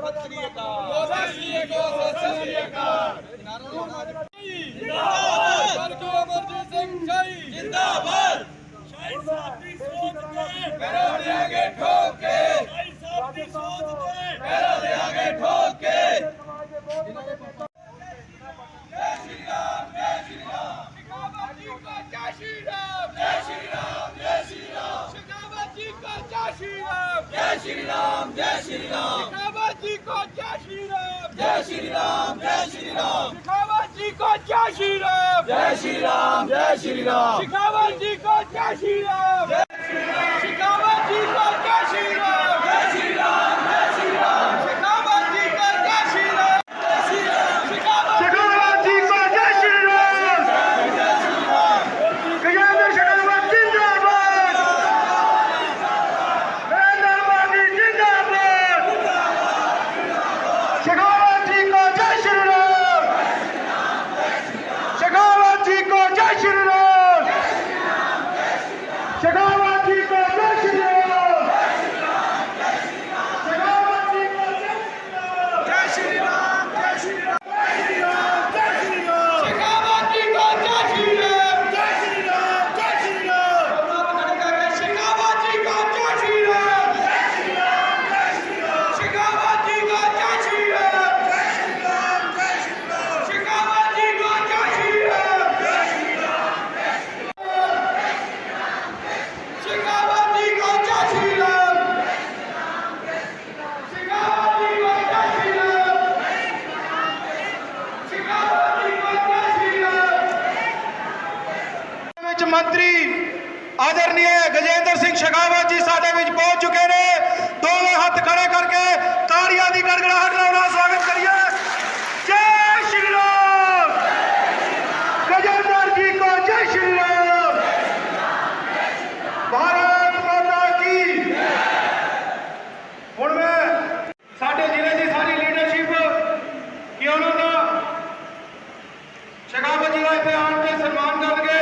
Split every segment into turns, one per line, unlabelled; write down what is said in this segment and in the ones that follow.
सत श्री अकाल। स्वर्गीय अमरजीत सिंह शाही जिंदाबाद। शाही साहब की सोच पे पैरों देंगे ठोक के, शाही साहब की सोच पे पैरों देंगे ठोक के। जय श्री राम, जय श्री राम। शेखावत जी को जय श्री राम, जय श्री राम, जय श्री राम। शेखावत जी को जय श्री राम, जय श्री राम, जय श्री राम। शेखावत जी को जय श्री राम, जय श्री राम, जय श्री राम। शेखावत जी को जय श्री राम, जय श्री राम, जय श्री राम। शेखावत जी को जय श्री राम, जय श्री राम। शेखावत जी को जय श्री राम, जय श्री राम, जय श्री राम। शेखावत जी को जय श्री राम, जय श्री राम। शेखावत जी को जय श्री राम, जय श्री राम। गजेंद्र शेखावत जिंदाबाद, नरेंद्र मोदी जिंदाबाद। शेखावत जी को जय श्री राम, शेखावत जी को जय श्री राम, शेखावत जी को जय श्री राम, शेखावत जी को जय श्री राम, जय श्री राम, जय श्री राम, शेखावत जी को जय श्री राम, जय श्री राम, जय श्री राम। शेखावत जी को जय श्री राम, जय श्री राम, जय श्री राम। शेखावत जी को जय श्री राम, जय श्री राम, जय श्री राम। शेखावत जी को जय श्री राम, जय श्री राम, जय श्री राम। शेखावत जी को जय श्री राम, शेखावत जी को जय श्री राम, शेखावत जी को जय श्री राम। विच मंत्री आदरणीय गजेंद्र सिंह शेखावत जी साडे विच पहुंच चुके ने। दोवें हाथ खड़े करके ताड़ियां दी गड़गड़ाहट नाल स्वागत करिए। जय श्री राम, गजेंद्र जी को जय श्री राम। भारत माता की। हुण मैं साडे जिले की सारी लीडरशिप कि उन्होंने शेखावत जी का इत्थे आण के सन्मान करके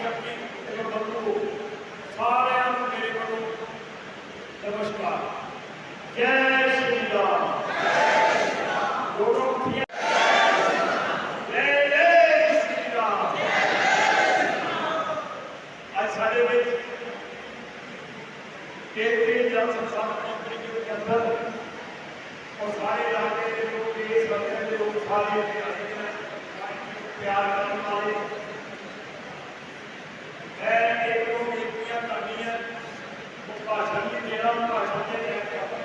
शक्ति एवं बंधु सारे मेरे को नमस्कार। जय श्री राम। दोनों जय जय श्री राम। आज सारे केंद्रीय जल संसाधन मंत्री के अंदर और सारे इलाके के लोग देश भर के लोग सारे प्यार करने वाले मैं एक दो नीतियां करनी है भाषण भी देना भाषण में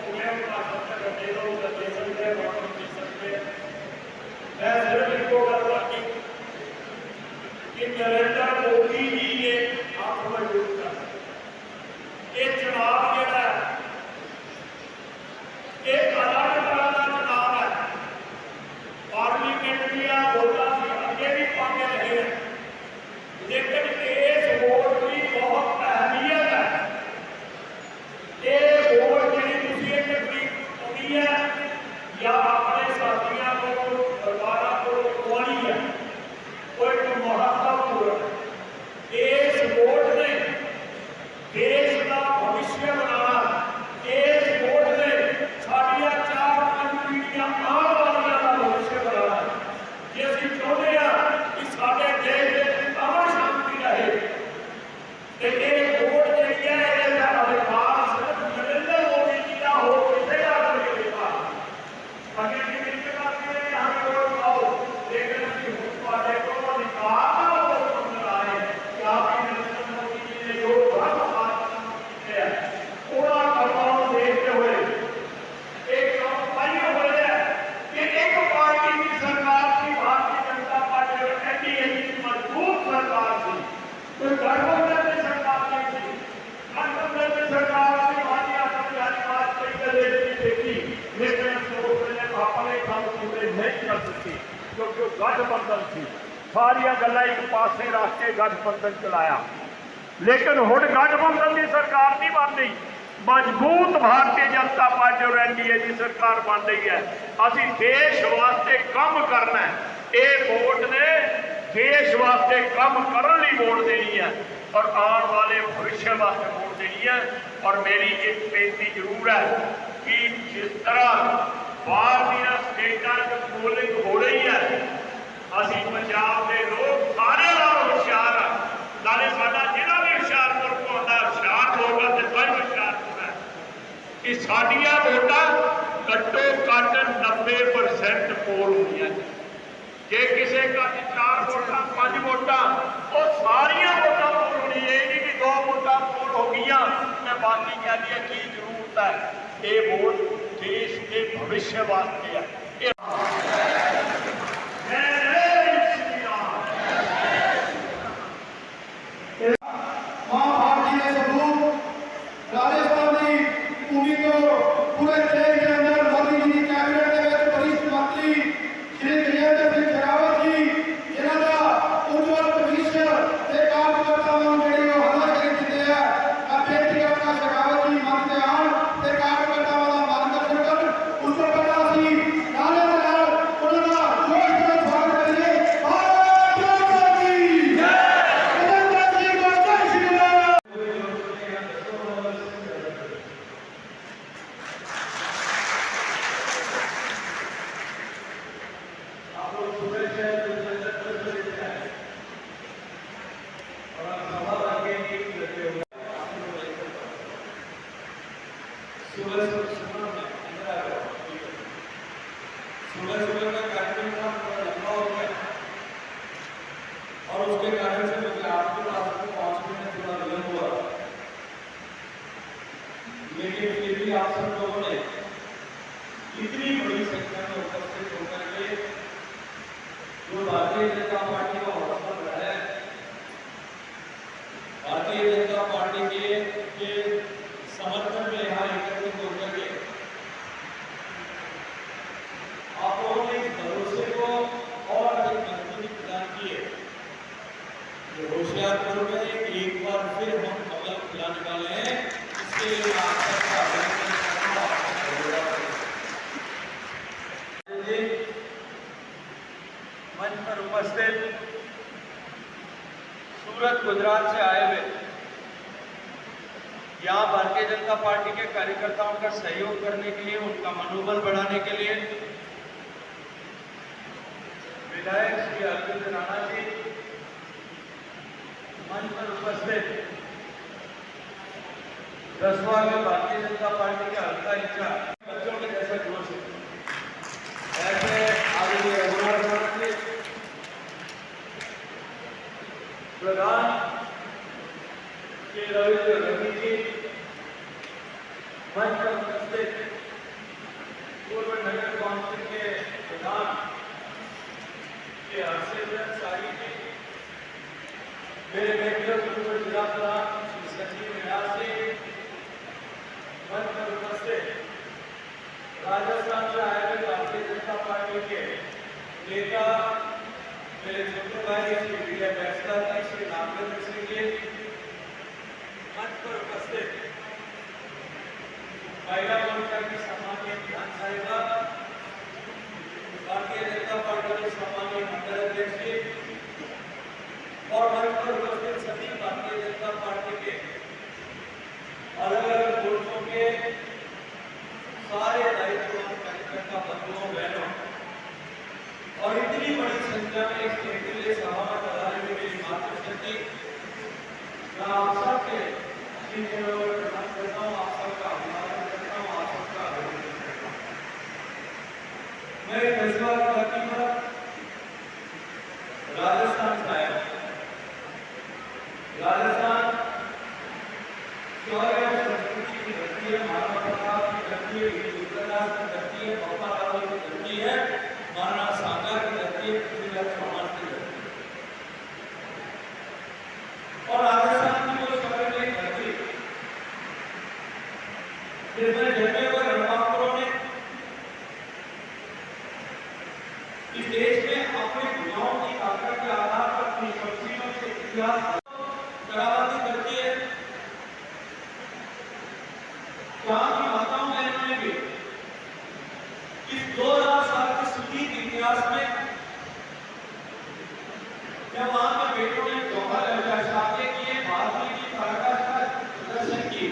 उन्हें भाषण तक दे दो दे सकते हैं भाषण दे सकते हैं। मैं सिर्फ इनको गल करनी कि नरेंद्र मोदी जी ने आप मजबूत कर ये चुनाव जोड़ा एक अलग तरह का चुनाव है। पार्लीमेंट दिया वोटा से अगे भी पाते रहे हैं, लेकिन इस वोट की बहुत अहमियत है। ये वोट जी तकलीफ है या अपने साथियों को सरकारों को खुआनी है, कोई महत्वपूर्ण इस वोट ने देश का भविष्य बनाना, इस वोट ने साड़िया 4-5 पीढ़ियां आने वाली का भविष्य बनाना। ये असं चाहते हैं कि साढ़े देश में अमन शांति रहे। वोट जी अधिकार सिर्फ नरेंद्र मोदी जी का हो किसी का मिलेगा। अगर हमें वोट पाओ, लेकिन को अधिकार वोट आए कि आप नरेंद्र मोदी जी ने जो पूरा करवाओ देखते हुए एक पाइयों हो रहा है कि एक पार्टी की सरकार थी, भारतीय जनता पार्टी और एनडीए की मजबूत सरकार थी, कोई गठबंधन की सरकार नहीं थी। गठबंधन की सरकार थी भारतीय संविधान वाजपेयी की देखी, लेकिन अपने काम पूरे नहीं कर सकती क्योंकि गठबंधन थी। सारिया गल्लां एक पासे रख के गठबंधन चलाया, लेकिन हुण गठबंधन की सरकार नहीं बन रही, मजबूत भारतीय जनता पार्टी और एनडीए की सरकार बन रही है। असी देश वास्ते काम करना है, ये वोट ने देश वास्ते काम करने लिए वोट देनी है और आने वाले भविष्य वास्ते वोट देनी है। और मेरी एक बेनती जरूर है कि जिस तरह बाहर दी स्टेटा पोलिंग हो रही है, असी पंजाब के लोग सारे होशियार है, नाले साडा जिला भी हुशियारपुर को आता है, हुशियार लोग है तो हुशियारपुर है कि साडियां वोटां घट्टो घट 90% पोल हुई है। जे किसी का 4 वोटां 5 वोटां वो सारिया वोटां पोल होनी, ये नहीं कि 2 वोटां पोल हो गई मैं बाकी कहती की जरूरत है। ये वोट देश के भविष्य वास्ते है।
सुबह का कार्यक्रम था, थोड़ा लंबा हो गया और उसके कारण से मुझे आपके पास पहुंचने में थोड़ा विलंब हुआ, लेकिन फिर भी आप सब लोगों ने इतनी बड़ी संख्या में उपस्थित होकर के जो भारतीय जनता पार्टी का हौसला बढ़ाया है, भारतीय जनता पार्टी के समर्थन में यहाँ एकत्रित होकर के आप लोगों ने इस भरोसे को और अधिक मजबूती प्रदान की है। होशियारपुर में एक बार फिर हम कमल खिलाने वाले हैं, इसके लिए आप सबका मंच पर उपस्थित सूरत गुजरात से आए हुए यहाँ भारतीय जनता पार्टी के कार्यकर्ताओं का सहयोग करने के लिए, उनका मनोबल बढ़ाने के लिए विधायक श्री अरविंद राणा जी मंच पर उपस्थित, रसवा में भारतीय जनता पार्टी के हल्का इंचार्ज बच्चों के जैसे जोश ऐसे आगे रघुनाथ जी, प्रधान श्री रविंद्र रवि जी, मंच पर उपस्थित पूर्व नगर काउंसिल के प्रधान श्री हर्षवर्धन शाही जी, मेरे बेटियों पूर्व जिला प्रधान श्री संजीव व्यास जी, मंच पर उपस्थित राजस्थान से आए हुए भारतीय जनता पार्टी के नेता मेरे छोटे भाई श्री विजय बैसला जी, श्री नागेंद्र सिंह जी, मंच पर उपस्थित महिला मोर्चा की सम्मानीय प्रधान साहिबा, भारतीय जनता पार्टी के सम्मानीय मंडल अध्यक्ष जी और मंच पर उपस्थित सभी भारतीय जनता पार्टी के अलग अलग मोर्चों के सारे दायित्ववान कार्यकर्ता बंधुओं बहनों और इतनी बड़ी संख्या में इस टेबल सभा में पधारे हुए मेरी मातृशक्ति, मैं आप सबके प्रणाम करता हूँ, आप सबका अभिवादन करता हूँ, आप सबका अभिनंदन करता हूँ। मैं इस बार धरती पर राजस्थान से आया हूँ। राजस्थान शौर्य और संस्कृति की धरती है, महाराणा प्रताप की धरती है, वीर दुर्गादास की धरती है, पप्पा रावल की धरती है, महाराणा सांगा की धरती है, पृथ्वीराज चौहान की धरती है। और राजस्थान की वो शौर्य की धरती जिसमें जन्मे हुए रणबांकुरों ने इस देश में अपने भुजाओं की ताकत के आधार पर अपनी शक्तियों से इतिहास करावती करती है। जहां की माताओं बहनों ने भी इस 2000 साल के सुदीर्घ इतिहास में जब वहां के बेटों ने जौहर शादी किए, बहादुरी की पराकाष्ठा प्रदर्शन की,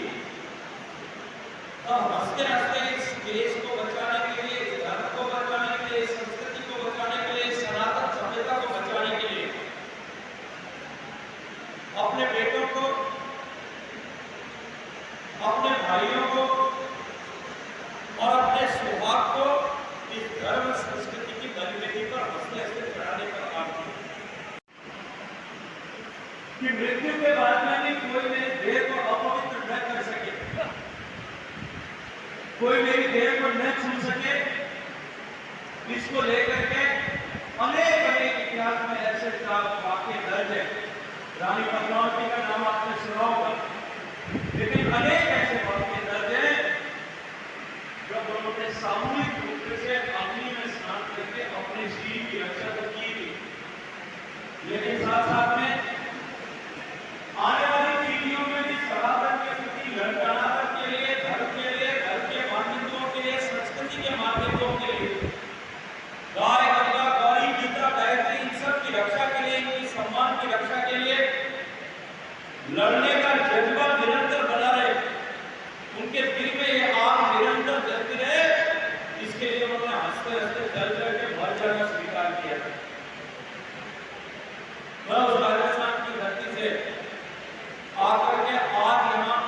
तब हंसते हंसते इस देश को बचाने के लिए, इस धर्म को बचाने के लिए, इस संस्कृति को बचाने के लिए, सनातन सभ्यता को बचाने के लिए अपने बेटों को, अपने भाइयों को और अपने सौभाग्य को इस धर्म संस्कृति की बलिवेदी पर हंसते हंसते चढ़ाने का काम किया कि मृत्यु के बाद में भी कोई मेरी देह को अपवित्र न कर सके, कोई मेरी देह को न छू सके। इसको लेकर के अनेक अनेक इतिहास में ऐसे वाक्य दर्ज है। रानी पद्मावती का नाम आपने सुना होगा, लेकिन अनेक ऐसे वाक्य दर्ज है जब उन्होंने सामूहिक रूप से अग्नि में स्नान करके अपने शरीर की रक्षा तो की थी, लेकिन साथ साथ में आने वाली पीढ़ियों में भी सनातन के प्रति लड़ाने के लिए, धर्म के लिए, घर के मान्यताओं के लिए, संस्कृति के मान्यताओं के लिए, गाय गंगा गौरी गीता गायत्री इन सब की रक्षा के लिए, इनकी सम्मान की रक्षा के लिए लड़ने का जज्बा निरंतर बना रहे, उनके दिल में ये आग निरंतर जलती रहे, इसके लिए उन्होंने हंसते हंसते जल करके मर जाना स्वीकार किया। मैं उस राजस्थान की धरती से आकर के आज यहाँ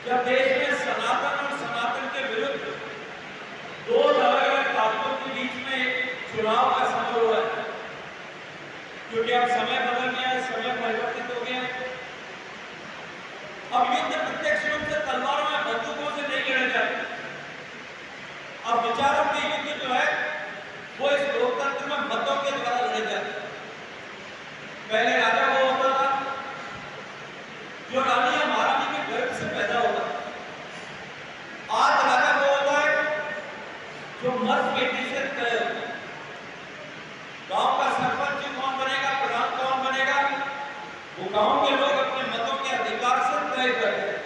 जब देश में सनातन और सनातन के विरुद्ध दो अलग अलग ताकतों के बीच में एक चुनाव का समय हुआ है, क्योंकि अब समय बदल गया है, समय परिवर्तित हो गया है। अब युद्ध प्रत्यक्ष रूप से तलवारों में बंदूकों से नहीं लड़े जाते, अब विचारों के युद्ध जो है वो इस लोकतंत्र में मतों के द्वारा लड़े जाते हैं। पहले राजा वो होता था जो रानी या महारानी के गर्भ से पैदा होता है, आज राजा वो होता है जो मर्द बेटी से तय होता है। गांव का सरपंच कौन बनेगा, प्रधान कौन बनेगा, वो गांव के लोग अपने मतों के अधिकार से तय करते हैं।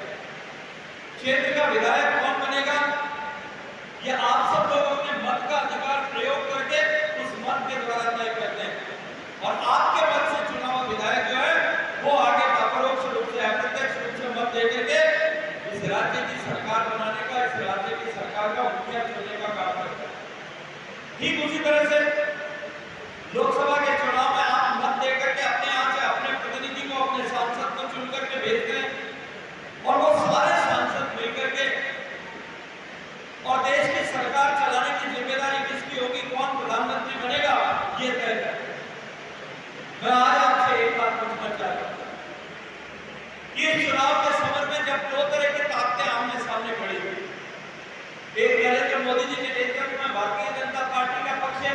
क्षेत्र का विधायक कौन बनेगा, ये आप सब लोग अपने मत का अधिकार प्रयोग करके उस मत के द्वारा तय करते हैं, और आपके मत से चुनाव विधायक जो लोकसभा के चुनाव में आप मत देकर के अपने यहाँ से अपने प्रतिनिधि को, अपने सांसद को चुन करके भेजते हैं और वो सारे सांसद मिलकर के और देश की सरकार चलाने की जिम्मेदारी किसकी होगी, कौन प्रधानमंत्री बनेगा, ये तय करते हैं। मैं आज आपसे एक बात पूछना चाहता हूं, ये चुनाव के समर में जब दो तरह की ताकतें आमने सामने खड़ी हुई, एक नरेंद्र मोदी जी के नेतृत्व में भारतीय जनता पार्टी का पक्ष है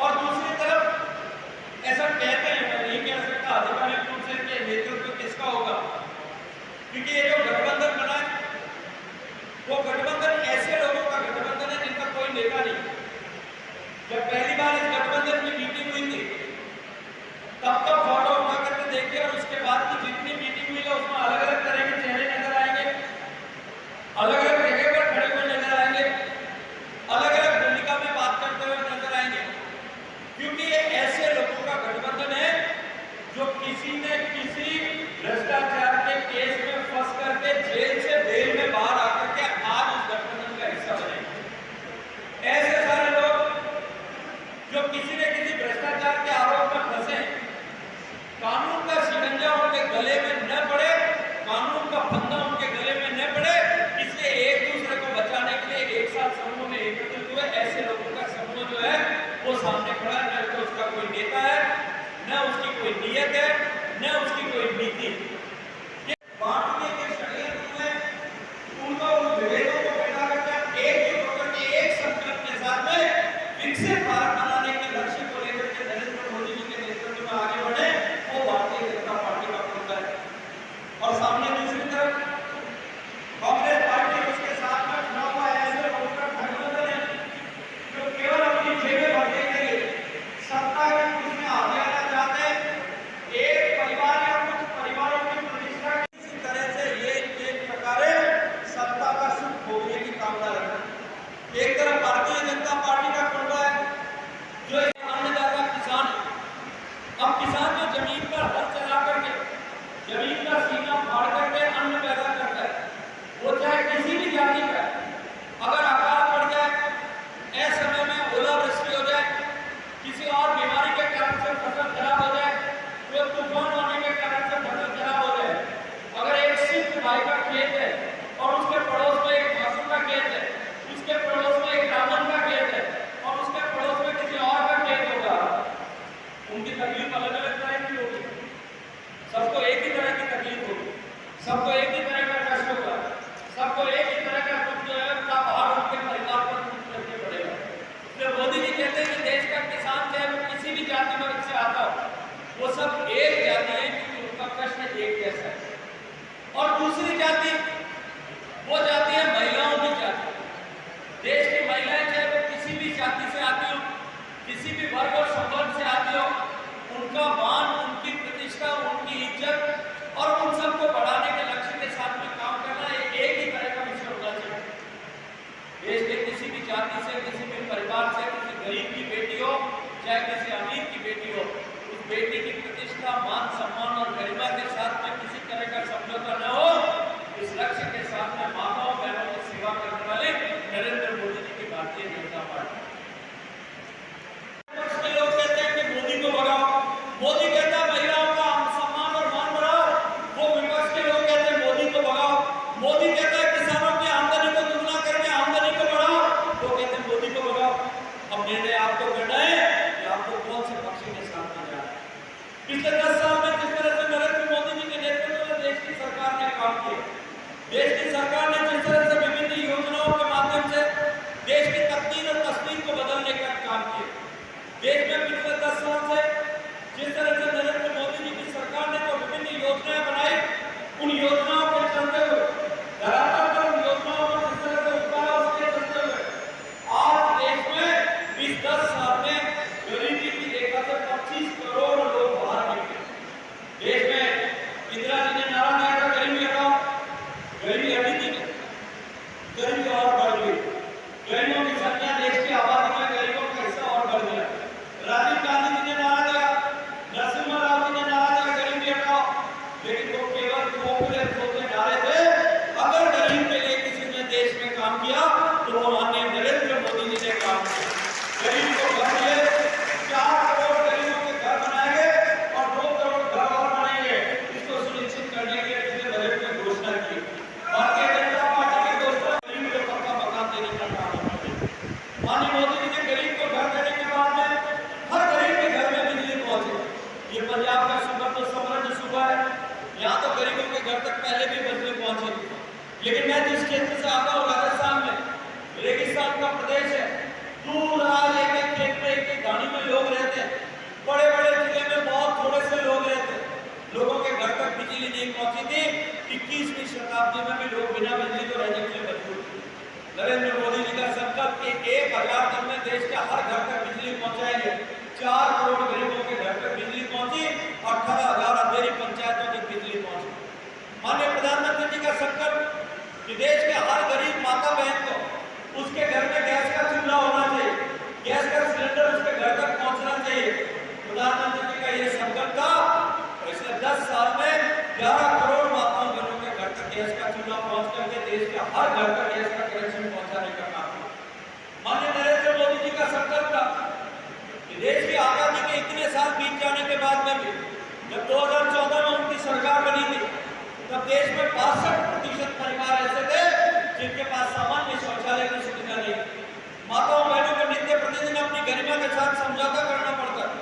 और दूसरी तरफ ऐसा कहते हैं, मैं नहीं कह सकता आधिकारिक रूप से कि नेतृत्व किसका होगा, क्योंकि ये जो गठबंधन बना है वो गठबंधन ऐसे लोगों का गठबंधन है जिनका कोई नेता नहीं। जब पहली बार इस गठबंधन की मीटिंग हुई थी तब तो फोटो उठा करके देखिए और उसके बाद की जितनी मीटिंग हुई है उसमें अलग अलग तरह के चेहरे नजर आएंगे, अलग अलग जगह पर खड़े हुए नजर आएंगे, अलग अलग भूमिका में बात करते हुए नजर आएंगे, क्योंकि ये ऐसे लोगों का गठबंधन है जो किसी न किसी भ्रष्टाचार के केस में फंस करके जेल से बेल में बाहर आकर के आज उस गठबंधन का हिस्सा बने। ऐसे सारे लोग जो किसी न किसी भ्रष्टाचार के आरोप में फंसे, कानून का शिकंजा उनके गले में न पड़े, कानून का फंदा उनके गले में न पड़े, इसलिए एक दूसरे को बचाने के लिए एक साथ समूह में एकत्रित हुए ऐसे लोगों का समूह जो है वो सामने खड़ा है। न तो उसका कोई नेता है, न उसकी कोई नीयत है, न उसकी कोई नीति। ये बांटने के षड्यंत्र में उनको उन विभेदों को मिटा करके एकजुट होकर के एक संकल्प के साथ में विकसित भारत बनाने के लक्ष्य को लेकर के नरेंद्र मोदी जी के नेतृत्व में आगे बढ़े, वो भारतीय जनता पार्टी का मुद्दा है। और सामने दूसरी तरफ कांग्रेस पार्टी उसके साथ में खड़ा हुआ ऐसे लोगों का गठबंधन है जो केवल अपनी जेबें भरने के लिए सत्ता की कुर्सी में आगे आना चाहते हैं, एक परिवार या कुछ परिवारों की प्रतिष्ठा किसी तरह से ये एक प्रकार सत्ता का सुख भोगने की कामना रखते हैं। एक तरफ भारतीय जनता पार्टी का कुंडा है जो अन्नदाता किसान है। अब किसान जो जमीन पर हल चला करके जमीन का सीना फाड़ करके अन्न पैदा करता है, वो चाहे किसी भी जाति का, अगर अकाल पड़ जाए, ऐसे समय में ओलावृष्टि हो जाए, किसी और बीमारी के कारण से फसल खराब हो जाए, कोई तूफान आने के कारण से फसल खराब हो जाए, अगर एक सिख भाई का खेत है और उसके पड़ोस में एक भासु का खेत है, उसके पड़ोस में एक ब्राह्मण का खेत है और उसके पड़ोस में किसी और का खेत होगा, उनकी तकलीफ अलग अलग तरह की होगी, सबको एक ही तरह की तकलीफ होगी, सबको एक ही तरह का कष्ट होगा, सबको एक ही तरह का दुख जो है उसका भार उनके परिवार पर करके पड़ेगा। इसलिए मोदी जी कहते हैं कि देश का किसान चाहे वो किसी भी जाति वर्ग से आता हो, वो सब एक जाति है क्योंकि उनका कष्ट एक जैसा है। और दूसरी जाति वो जाति है महिलाओं की जाति। देश की महिलाएं चाहे वो किसी भी जाति से आती हो, किसी भी वर्ग और संवर्ग से आती हो, उनका मान, उनकी प्रतिष्ठा, उनकी इज्जत और उन सबको बढ़ाने के लक्ष्य के साथ में काम करना एक ही तरह का विषय होना चाहिए। देश के किसी भी जाति से, किसी भी परिवार से, किसी गरीब की बेटी हो चाहे किसी अमीर की बेटी हो, उस बेटी की प्रतिष्ठा, मान, सम्मान और गरिमा के साथ में किसी तरह का समझौता न हो, इस लक्ष्य के साथ में माताओं बहनों की सेवा करने वाले नरेंद्र मोदी जी की भारतीय जनता पार्टी। लोग कहते हैं कि मोदी को भगाओ, मोदी कहता है महिलाओं का सम्मान और मान बढ़ाओ, वो विपक्ष के लोग कहते हैं मोदी को भगाओ, मोदी कहता है किसानों की आमदनी को दुगना करके आमदनी को बढ़ाओ, वो कहते हैं मोदी को भगाओ। अब निर्णय आपको करना है कि आपको कौन से पक्ष के साथ में जाना है। पिछले 10 साल में यहाँ तो गरीबों के घर तक पहले भी बिजली पहुंची, लेकिन मैं जिस क्षेत्र से आता हूँ राजस्थान में, रेगिस्तान का प्रदेश है, दूर एक एक खेत में एक एक गाड़ी में लोग रहते हैं, बड़े बड़े जिले में बहुत थोड़े से लोग रहते हैं, लोगों के घर तक बिजली नहीं पहुंची थी। 21वीं शताब्दी में भी लोग बिना बिजली को रहने के लिए मजबूर थे। नरेंद्र मोदी जी का संकल्प कि 1000 दिन में देश के हर घर तक बिजली पहुंचाएंगे, 4 करोड़ गरीबों के घर तक बिजली पहुंची, 18,000 अंधेरी पंचायतों तक बिजली पहुंची। माननीय प्रधानमंत्री जी का संकल्प कि देश के हर गरीब माता बहन को उसके घर में गैस का चूल्हा होना चाहिए, गैस का सिलेंडर उसके घर तक पहुंचना चाहिए। प्रधानमंत्री जी का ये संकल्प था। पिछले 10 साल में 11 करोड़ माताओं बहनों के घर तक गैस का चूल्हा पहुंच करके देश के हर घर तक गैस का कनेक्शन पहुंचाने का काम किया। माननीय नरेंद्र मोदी जी का संकल्प था कि देश की आजादी के इतने साल बीत जाने के बाद में भी, जब 2014 में उनकी सरकार बनी थी, तब देश में 62% परिवार ऐसे थे जिनके पास सामान्य शौचालय की सुविधा नहीं। माताओं बहनों को नित्य प्रतिदिन अपनी गरिमा के साथ समझौता करना पड़ता है।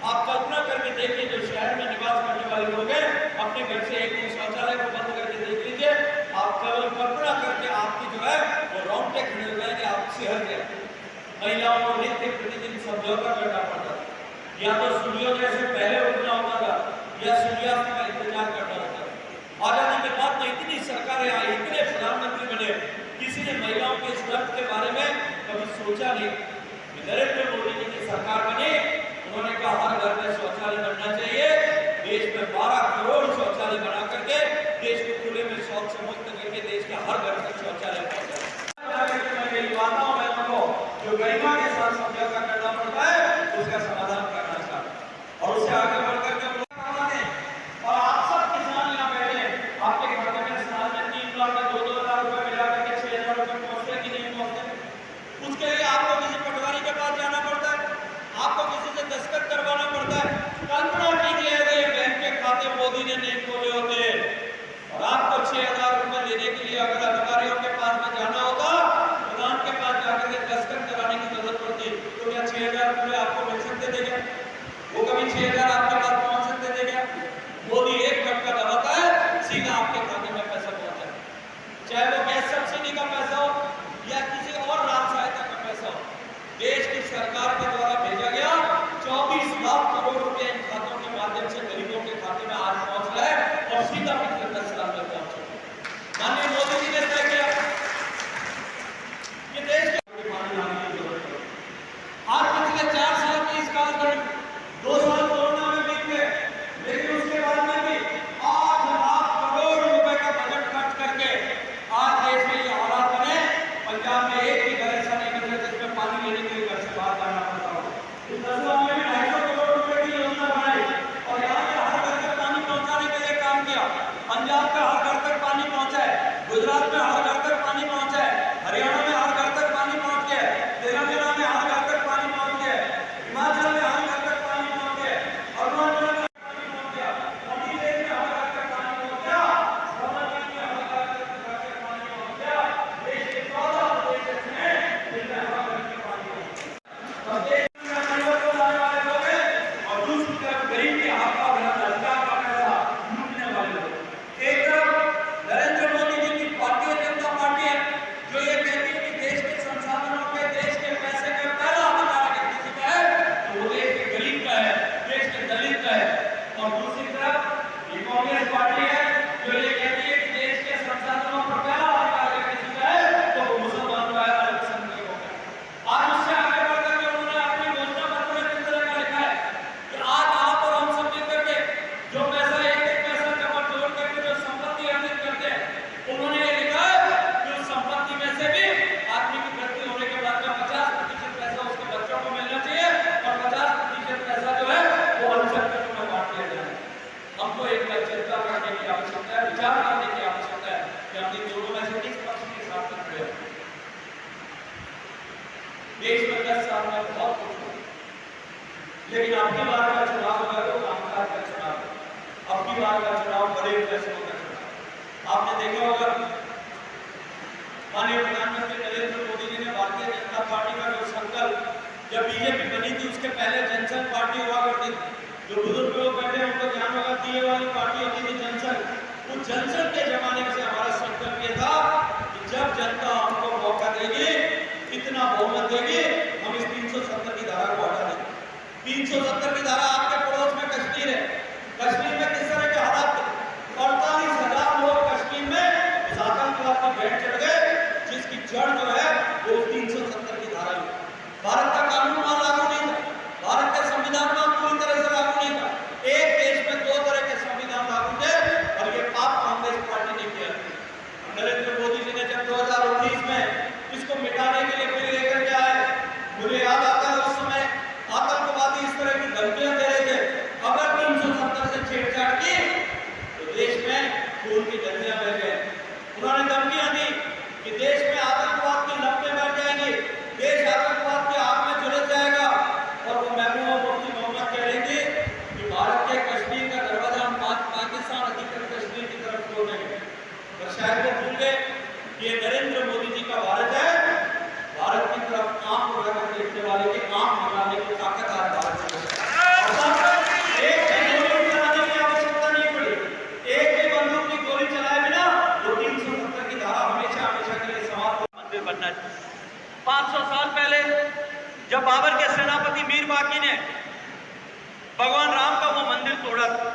आप कल्पना करके देखिए, जो शहर में निवास करने वाले लोग हैं, अपने घर से एक दिन शौचालय को बंद करके देख लीजिए, आप केवल कल्पना करके आपकी जो है वो रोंगटे खड़े हो जाएंगे, आप सिहर जाएंगे। महिलाओं को नित्य प्रतिदिन समझौता करना पड़ता है, या तो सूर्योदय से पहले उठना होता था या सूर्यास्त का इंतजार करना होता था। आजादी के बाद में इतनी सरकारें आई, इतने प्रधानमंत्री बने, किसी ने महिलाओं के इस दर्द के बारे में कभी सोचा नहीं। नरेंद्र मोदी जी की सरकार बनी, उन्होंने कहा हर घर में शौचालय बनना चाहिए। देश में 12 करोड़ शौचालय बना करके देश को खुले में शौच से मुक्त करके देश के हर घर तक शौचालय माताओं बहनों को जो गरिमा के साथ समझौता करना पड़ता है, उसका समाधान करना चाहता और उससे आगे बढ़कर के और आप सब किसान यहाँ बैठे, आपके खाते में साल में 3 लाख में 2-2 हज़ार रुपए मिला करके 6,000 रुपए पहुंचते कि नहीं पहुंचते। उसके लिए आपको किसी पटवारी के पास जाना पड़ता है, आपको किसी से दस्तखत करवाना पड़ता है। कल्पना कीजिए अगर बैंक के खाते मोदी ने नहीं खोले होते और आपको 6,000 रुपए देने के लिए अगर अधिकारियों के पास में जाना होता, प्रधान के पास जाकर के दस्तखत कराने की जरूरत पड़ती, तो क्या 6,000 रुपए आपको मिल सकते थे क्या? वो कभी 6,000 आपके पास पहुंच सकते थे क्या? मोदी एक झटका दबाता है, सीधा आपके खाते में पैसा पहुंचा है, चाहे वो गैस सब्सिडी का पैसा हो या किसी और राहत सहायता का पैसा हो। देश की सरकार के द्वारा भेजा गया 24 लाख करोड़ रुपए इन खातों के माध्यम से गरीबों के खाते में आज पहुंच रहा है और सीधा पिछले 10 साल में पहुंच चुका है। माननीय मोदी जी ने तय किया कि देश के पानी लाने की जरूरत है। आज पिछले 4 साल के इस कालखंड 2 साल कोरोना में बीत गए, लेकिन उसके बाद में भी 8 लाख करोड़ रुपए का बजट खर्च करके आज देश में ये हालात बने। पंजाब में एक भी घर ऐसा नहीं बचा जिसमें पानी लेने के लिए घर से बाहर जाना पड़ता हो। इस 10 साल में 250 करोड़ रुपए की योजना बनाई और यहाँ के हर घर तक पानी पहुंचाने के लिए काम किया। पंजाब का हर घर तक पानी पहुंचा है, गुजरात में हर घर तक पानी पहुंचा है, हरियाणा में हर घर तक पानी पहुंच गया, तेलंगाना में हर घर तक पानी पहुंच गया, हिमाचल में हर घर तक पानी पहुंच गया, अरुणाचल में पानी पहुंच गया, मणिपुर में हर घर तक पानी पहुंच गया, झारखंड में हर घर तक पानी पहुंच गया। देश के 14 प्रदेश में जिनमें हर घर तक पानी पहुंच गया। और देश में परिवर्तन लाने वाले लोग हैं और दूसरी तरफ गरीब के हाथ का भ्रष्टाचार का पैसा लूटने वाले लोग। एक तरफ नरेंद्र मोदी जी की भारतीय जनता पार्टी है जो ये कहती है कि देश के संसाधनों पे, देश के पैसे का पहला अधिकार अगर किसी का है तो वो देश के गरीब का है, देश के दलित का है। और दूसरी तरफ ये कांग्रेस पार्टी है जो ये कहती है कि देश के संसाधनों पर पहला अधिकार अगर किसी का है तो वो मुसलमान का है, अल्पसंख्यकों का। आज उससे आगे बढ़कर के उन्होंने अपने घोषणा पत्र में किस तरह का लिखा है कि आज आप और हम सब मिलकर के जो पैसा एक पैसा जमा जोड़ करके जो संपत्ति अर्जित करते हैं, उन्होंने ये लिखा है कि उस संपत्ति में से भी आदमी की मृत्यु होने के बाद में 50% पैसा उसके बच्चों को मिलना चाहिए और 50% पैसा जो है वो अल्पसंख्यकों में बांट दिया जाए। हमको एक बार चिंता करने की आवश्यकता है, विचार करने की आवश्यकता है कि हम इन दोनों में से किस पक्ष के साथ में खड़े हैं। देश में 10 साल में बहुत कुछ हुआ, लेकिन आपकी बार का चुनाव होगा तो कामकाज का चुनाव, आपकी बार का चुनाव बड़े फैसलों का चुनाव। आपने देखा होगा माननीय प्रधानमंत्री नरेंद्र मोदी जी ने भारतीय जनता पार्टी का जो संकल्प, जब बीजेपी बनी थी उसके पहले जनसंघ पार्टी हुआ करती थी। जो बुजुर्ग लोग बैठे हैं उनको ध्यान होगा, ये वाली पार्टी होती थी जनसंघ, संसद के जमाने से हमारा संकल्प ये था कि जब जनता हमको मौका देगी, इतना बहुमत देगी, हम इस 370 की धारा को हटा देंगे। 370 की धारा आपके पड़ोस में कश्मीर है। कश्मीर में किस तरह के हालात थे? 48,000 लोग कश्मीर में इस आतंकवाद की भेंट चढ़ गए, जिसकी जड़ जो है वो 370 की धारा है। भारत का कानून वहां लागू नहीं था, भारत के संविधान में पूरी तरह से लागू नहीं था। एक देश में 2 तरह के संविधान लागू थे और ये पाप कांग्रेस पार्टी ने किया। नरेंद्र मोदी जी ने जब 2019 में इसको मिटाने के लिए बिल लेकर के आए, मुझे याद आता है उस समय आतंकवादी इस तरह की धमकियां दे रहे थे, अगर 370 से छेड़छाड़ की तो देश में खून की नदियां बह गए। उन्होंने धमकियां दी कि देश में आतंकवाद की लपटें बढ़ जाएंगी, देश आतंकवाद की आग में झुलस जाएगा। और वो महबूबा मुफ्ती मोहम्मद कह रही थी कि भारत के कश्मीर का दरवाजा हम पाकिस्तान अधिकृत कश्मीर की तरफ खोल देंगे। और शायद वो भूल गए कि ये नरेंद्र मोदी जी का भारत है। भारत की तरफ आंख उठाकर देखने वाले की आंख लगाने की ताकत है भारत में। एक भी गोली चलाने की आवश्यकता नहीं पड़ी, एक भी बंदूक की गोली चलाए बिना वो 370 की धारा हमेशा हमेशा के लिए समाप्त मंदिर बनना चाहिए। 500 साल पहले जब बाबर के सेनापति मीर बाकी ने भगवान राम का वो मंदिर तोड़ा था,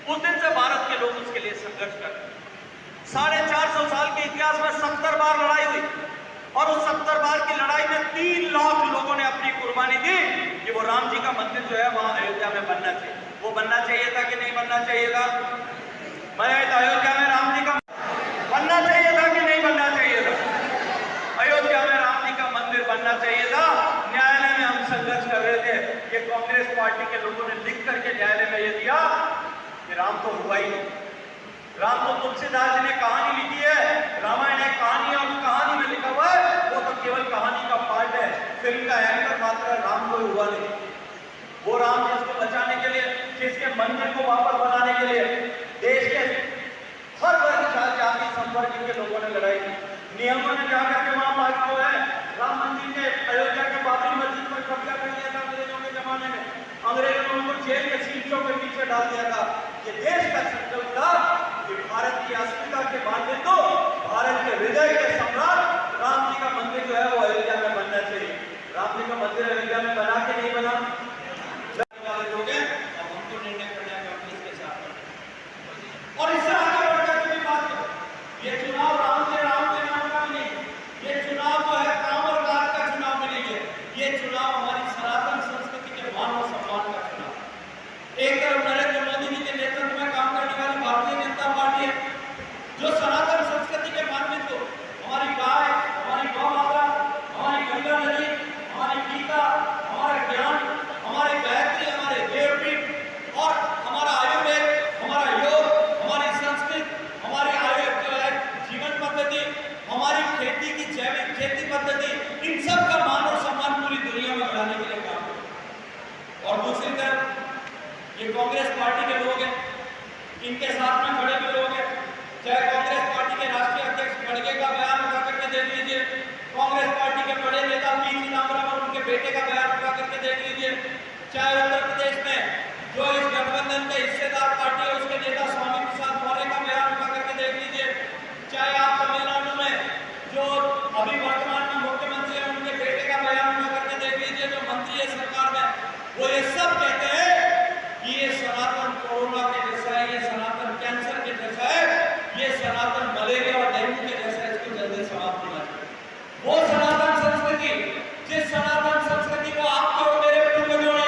उस दिन से भारत के लोग उसके लिए संघर्ष कर रहे हैं। 450 साल के इतिहास में 70 बार लड़ाई हुई और उस 70 बार की लड़ाई में 3 लाख लोगों ने अपनी कुर्बानी दी कि वो राम जी का मंदिर जो है वहां अयोध्या में बनना चाहिए। वो बनना चाहिए था कि नहीं बनना चाहिए था? मैं अयोध्या में राम जी का बनना चाहिए था कि नहीं बनना चाहिए था? अयोध्या में राम जी का मंदिर बनना चाहिए था। न्यायालय में हम संघर्ष कर रहे थे, ये कांग्रेस पार्टी के लोगों ने लिख करके न्यायालय में ये दिया कि राम तो हुआ ही नहीं। राम तो तुलसीदास जी ने कहानी लिखी है, रामायण एक कहानी है, उस कहानी में लिखा हुआ है, वो तो केवल कहानी का पार्ट है, फिल्म का एक्टर मात्र है, राम कोई हुआ नहीं। वो राम जिसको बचाने के लिए, जिसके मंदिर को वापस बनाने के लिए देश के हर वर्ग जाति संपर्क के लोगों ने लड़ाई की। नियमों ने जाकर के वहां बात जो है राम मंदिर के अयोध्या के बाबरी मस्जिद पर कब्जा कर लिया था अंग्रेजों के जमाने में। अंग्रेजों ने उनको जेल के शीशों के पीछे डाल दिया था। ये देश का संकल्प था कि भारत की अस्मिता के बांधे तो भारत के हृदय के सम्राट राम जी का मंदिर जो है वो अयोध्या में बनना चाहिए। राम जी का मंदिर अयोध्या में बना के नहीं बना वाले लोग हैं, अब हमको निर्णय करना है कि इसके साथ और इससे आगे बढ़कर के भी बात करो। ये चुनाव राम के नाम का नहीं है, ये चुनाव जो है काम और काज का चुनाव भी नहीं है, ये चुनाव हमारी सनातन संस्कृति के मान और सम्मान का चुनाव। एक तरफ नरेंद्र मोदी जी के नेतृत्व में काम करने वाली भारतीय जनता पार्टी है, जो सनातन संस्कृति के मानवित को हमारी गाय, हमारी गौ माता, हमारी गंगा नदी, हमारी गीता, हमारा ज्ञान, हमारे गायत्री, हमारे देवपीठ और हमारा आयुर्वेद, हमारा योग, हमारी संस्कृत, हमारी जीवन पद्धति, हमारी खेती की जैविक खेती पद्धति, इन सब का मान और सम्मान पूरी दुनिया में बढ़ाने के लिए काम करें। और दूसरी तरफ ये कांग्रेस पार्टी के लोग हैं, इनके साथ में खड़े हुए लोग हैं, चाहे कांग्रेस पार्टी के राष्ट्रीय अध्यक्ष खड़गे का बयान उठा करके देख लीजिए, कांग्रेस पार्टी के बड़े नेता पी चिदंबरम और उनके बेटे का बयान उठा करके देख लीजिए, चाहे उत्तर प्रदेश में जो इस गठबंधन के हिस्सेदार पार्टी है उसके नेता स्वामी प्रसाद मौर्य का बयान उठा करके देख लीजिए, चाहे आप तमिलनाडु में जो अभी वर्तमान में मुख्यमंत्री है उनके बेटे का बयान उठा करके देख लीजिए, जो मंत्री है सरकार में, वो ये सब कहते हैं कि ये सनातन कोरोना के जैसा है, ये सनातन कैंसर के जैसा है, ये सनातन मलेरिया और डेंगू के जैसा है, इसको जल्दी समाप्त होना चाहिए। वो सनातन संस्कृति, जिस सनातन संस्कृति को आपके और मेरे पूर्वजों ने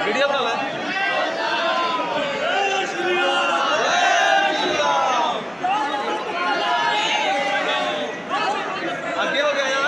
वीडियो बना आगे हो गया यार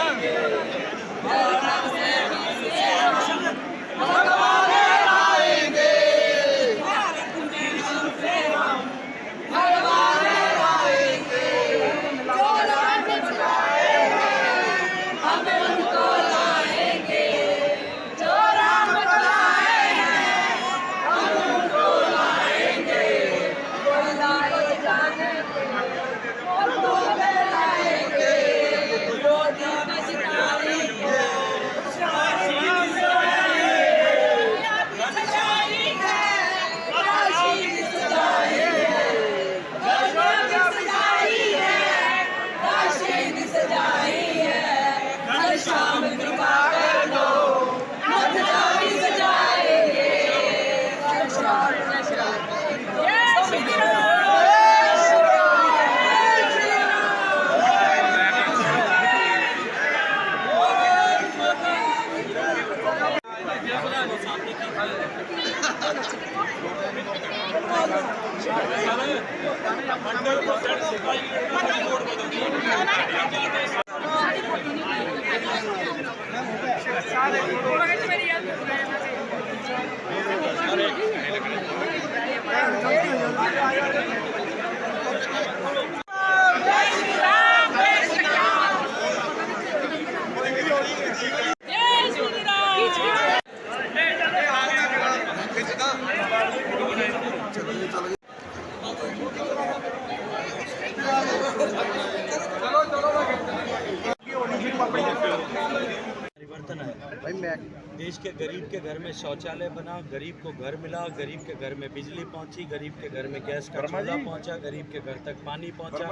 परिवर्तन है। देश के गरीब के घर में शौचालय बना, गरीब को घर मिला, गरीब के घर में बिजली पहुंची, गरीब के घर में गैस का चूल्हा पहुंचा, गरीब के घर तक पानी पहुंचा,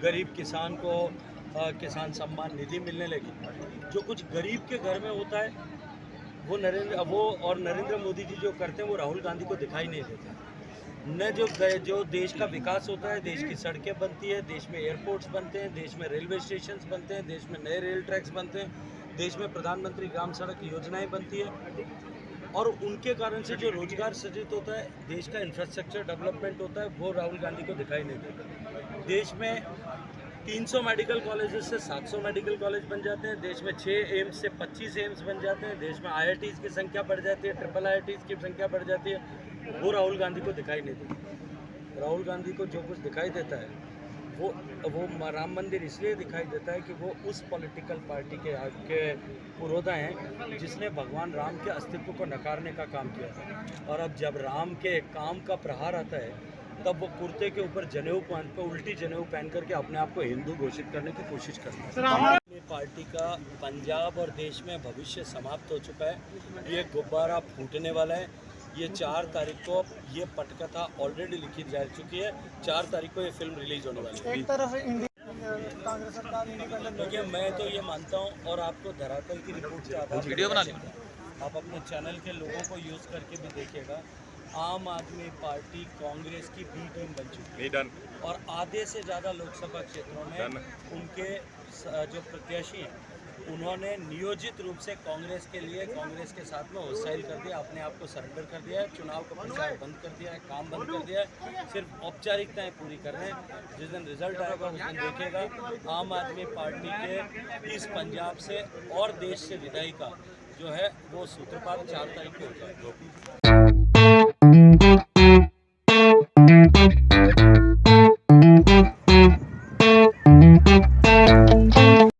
गरीब किसान को किसान सम्मान निधि मिलने लगी। जो कुछ गरीब के घर में होता है वो नरेंद्र मोदी जी जो करते हैं वो राहुल गांधी को दिखाई नहीं देता। न जो देश का विकास होता है, देश की सड़कें बनती है, देश में एयरपोर्ट्स बनते हैं, देश में रेलवे स्टेशंस बनते हैं, देश में नए रेल ट्रैक्स बनते हैं, देश में प्रधानमंत्री ग्राम सड़क योजनाएं बनती है, और उनके कारण से जो रोजगार सृजित होता है, देश का इंफ्रास्ट्रक्चर डेवलपमेंट होता है, वो राहुल गांधी को दिखाई नहीं देता। देश में 300 मेडिकल कॉलेजेस से 700 मेडिकल कॉलेज बन जाते हैं, देश में 6 एम्स से 25 एम्स बन जाते हैं, देश में IITs की संख्या बढ़ जाती है, ट्रिपल IITs की संख्या बढ़ जाती है, वो राहुल गांधी को दिखाई नहीं देता। राहुल गांधी को जो कुछ दिखाई देता है वो राम मंदिर इसलिए दिखाई देता है कि वो उस पॉलिटिकल पार्टी के पुरोधा हैं जिसने भगवान राम के अस्तित्व को नकारने का काम किया था। और अब जब राम के काम का प्रहार आता है तब वो कुर्ते के ऊपर जनेऊ पहन कर, उल्टी जनेऊ पहन करके अपने आप को हिंदू घोषित करने की कोशिश करता है। पार्टी का पंजाब और देश में भविष्य समाप्त हो चुका है। ये गुब्बारा फूटने वाला है। ये 4 तारीख को ये पटकथा ऑलरेडी लिखी जा चुकी है। 4 तारीख को ये फिल्म रिलीज होने वाली है।
एक तरफ कांग्रेस सरकार इंडिपेंडेंट,
देखिए मैं तो ये मानता हूँ और आपको धरातल की रिपोर्ट के आधार
वीडियो बना लें।
आप अपने चैनल के लोगों को यूज़ करके भी देखिएगा। आम आदमी पार्टी कांग्रेस की बी टीम बन चुकी है और आधे से ज़्यादा लोकसभा क्षेत्रों में उनके जो प्रत्याशी हैं उन्होंने नियोजित रूप से कांग्रेस के लिए कांग्रेस के साथ में होस्टाइल कर दिया, अपने आप को सरेंडर कर दिया है, चुनाव का प्रचार बंद कर दिया है, काम बंद कर दिया है, सिर्फ औपचारिकताएं पूरी कर रहे हैं। जिस दिन रिजल्ट आएगा उस दिन देखिएगा आम आदमी पार्टी के इस पंजाब से और देश से विदाई का जो है वो सूत्रपात 4 तारीख को हो जाएगा।